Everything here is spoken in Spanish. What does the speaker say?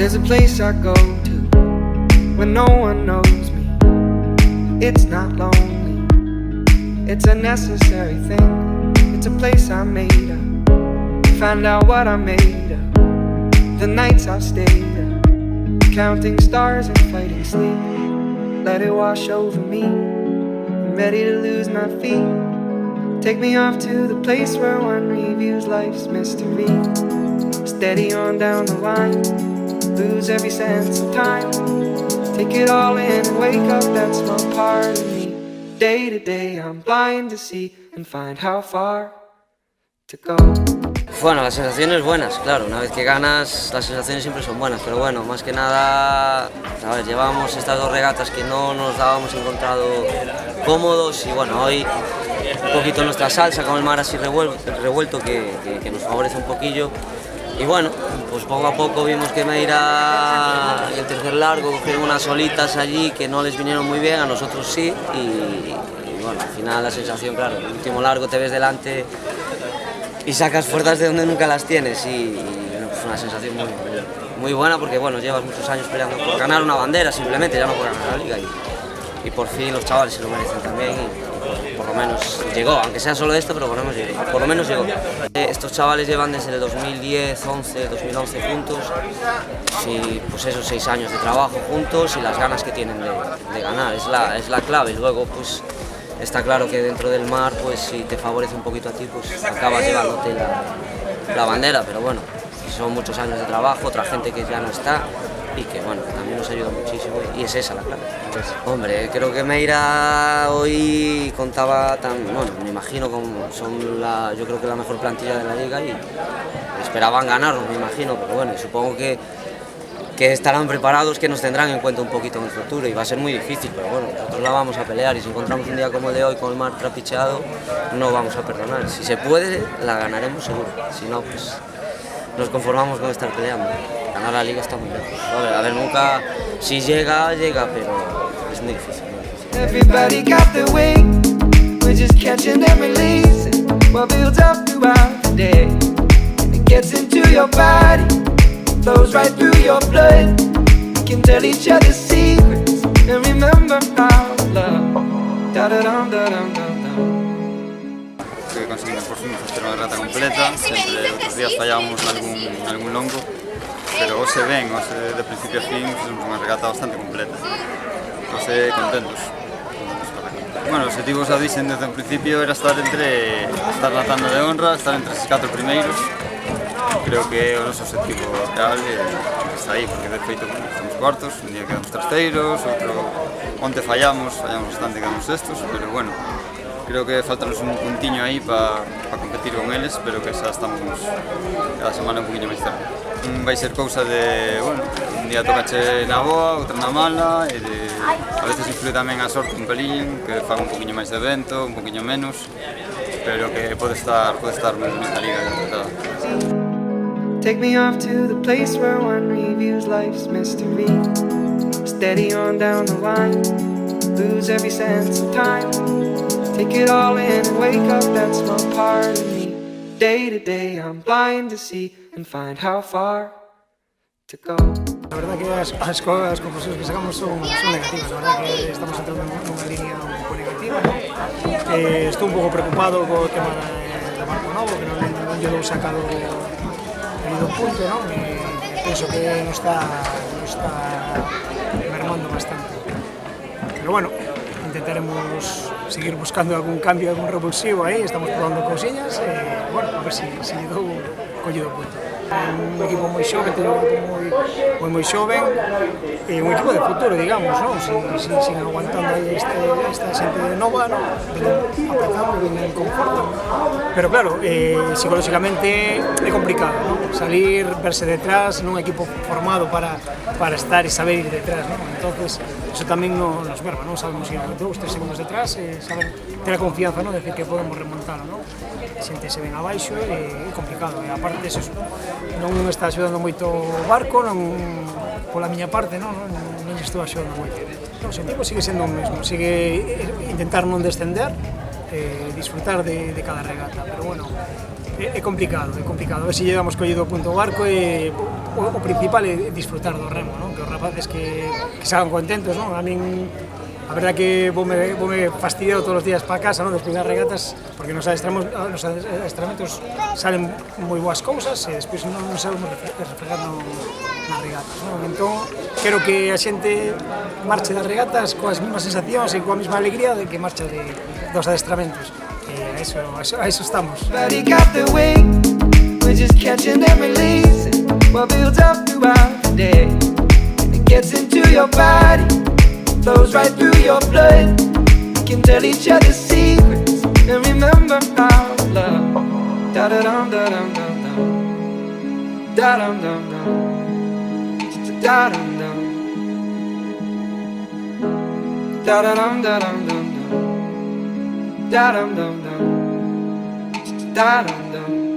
There's a place I go to when no one knows me. It's not lonely, it's a necessary thing. It's a place I made up, find out what I made of. The nights I've stayed up, counting stars and fighting sleep. Let it wash over me, I'm ready to lose my feet. Take me off to the place where one reviews life's mystery. Steady on down the line, lose every sense of time. Take it all in and wake up that small part of me. Day to day I'm blind to see and find how far to go. Bueno, las sensaciones buenas, claro, una vez que ganas las sensaciones siempre son buenas, pero bueno, más que nada, a ver, llevamos estas dos regatas que no nos dábamos encontrado cómodos y bueno, hoy un poquito nuestra salsa con el mar así revuelto que nos favorece un poquillo. Y bueno, pues poco a poco vimos que Meira y el tercer largo cogieron unas olitas allí que no les vinieron muy bien, a nosotros sí, y bueno, al final la sensación, claro, el último largo te ves delante y sacas fuerzas de donde nunca las tienes y es una sensación muy buena porque bueno, llevas muchos años peleando por ganar una bandera simplemente, ya no por ganar la liga y por fin los chavales se lo merecen también y por lo menos llegó, aunque sea solo esto, pero por lo menos llegó. Estos chavales llevan desde el 2010, 2011 juntos y pues esos 6 años de trabajo juntos y las ganas que tienen de ganar, es la clave. Y luego pues está claro que dentro del mar, pues si te favorece un poquito a ti, pues acabas llevándote la bandera, pero bueno, son muchos años de trabajo, otra gente que ya no está y que bueno, también nos ayuda muchísimo y es esa la clave. Entonces, hombre, creo que Meira hoy contaba bueno, me imagino yo creo que la mejor plantilla de la liga y esperaban ganarnos, me imagino, pero bueno, supongo que estarán preparados, que nos tendrán en cuenta un poquito en el futuro y va a ser muy difícil, pero bueno, nosotros la vamos a pelear y si encontramos un día como el de hoy con el mar trapicheado, no vamos a perdonar. Si se puede, la ganaremos seguro, si no, pues nos conformamos con estar peleando. Ganar la liga está muy lejos. A ver, nunca, si llega, pero es muy difícil. Everybody got their way, we're just catching and releasing what builds up throughout the day. And it gets into your body, flows right through your blood. We can tell each other secrets and remember how love. Da-da-dum, da-dum, dum-dum. Que conseguimos por fin hacer una regata completa, sempre outros días fallábamos algún longo, pero hoxe ben, hoxe de principio a fin fizemos unha regata bastante completa, hoxe contentos. Bueno, o objetivo xa dixen desde o principio era estar na tanda de honra, estar entre os 4 primeiros. Creo que o noso objetivo real está aí, porque de feito estamos cuartos, un día quedamos terceiros, outro onte fallamos bastante, quedamos sextos, pero bueno, creo que faltanos un puntiño aí para competir con eles, pero que xa estamos cada semana un poquinho máis cerca. Vai ser cousa de, bueno, un día tocache na boa, outra na mala, e a veces influe tamén a sorte un pelín, que faga un poquinho máis de vento, un poquinho menos, pero que pode estar nesta liga completada. Take me off to the place where one reviews life's mystery. Steady on down the line, lose every sense of time. Take it all in and wake up that small part of me. Day to day I'm blind to see and find how far to go. La verdad que as conclusiones que sacamos son negativas, la verdad que estamos entrando en unha línea un pouco negativa, ¿no? Estou un pouco preocupado co tema do Marco Novo, que non lle dou sacado do punto, ¿no? Penso que non está mermando bastante, pero bueno, intentaremos seguir buscando algún cambio, algún revulsivo aí, estamos probando cousiñas e, bueno, a ver se lle dou collido o punto. Un equipo moi xoven, teño un equipo moi xoven e un equipo de futuro, digamos, non? Sin aguantando aí esta xente nova, non? Apretando, venen conforto. Pero claro, psicolóxicamente é complicado, non? Salir, verse detrás nun equipo formado para estar e saber ir detrás, non? Entonces, eso tamén nos merma, non? Sabemos ir 2, 3 segundos detrás e saber ter a confianza, non? Decir que podemos remontar, non? A xente se ven abaixo e é complicado, e aparte de eso, non está axudando moito o barco, pola miña parte, non estou axudando moito. O objetivo sigue sendo o mesmo, sigue intentar non descender, disfrutar de cada regata, pero bueno, é complicado, a ver se lle damos collido o punto ao barco e o principal é disfrutar do remo, non? Que os rapaces que salgan contentos, non? A min a verdad que voume fastidiado todos os días para casa, non? Despois das regatas, porque nos adestramentos salen moi boas cousas e despois non sabemos reflejar nas regatas, non? Entón, quero que a xente marche das regatas coas mesmas sensacións e coa mesma alegría de que marcha dos adestramentos. A eso estamos. But he got the way, we're just catching and releasing what builds up throughout the day. And it gets into your body, flows right through your blood. We can tell each other secrets and remember our love. Da da dum da dum dum dum, da dum dum dum, da dum dum, da da dum da dum dum dum, da dum dum dum, da dum dum.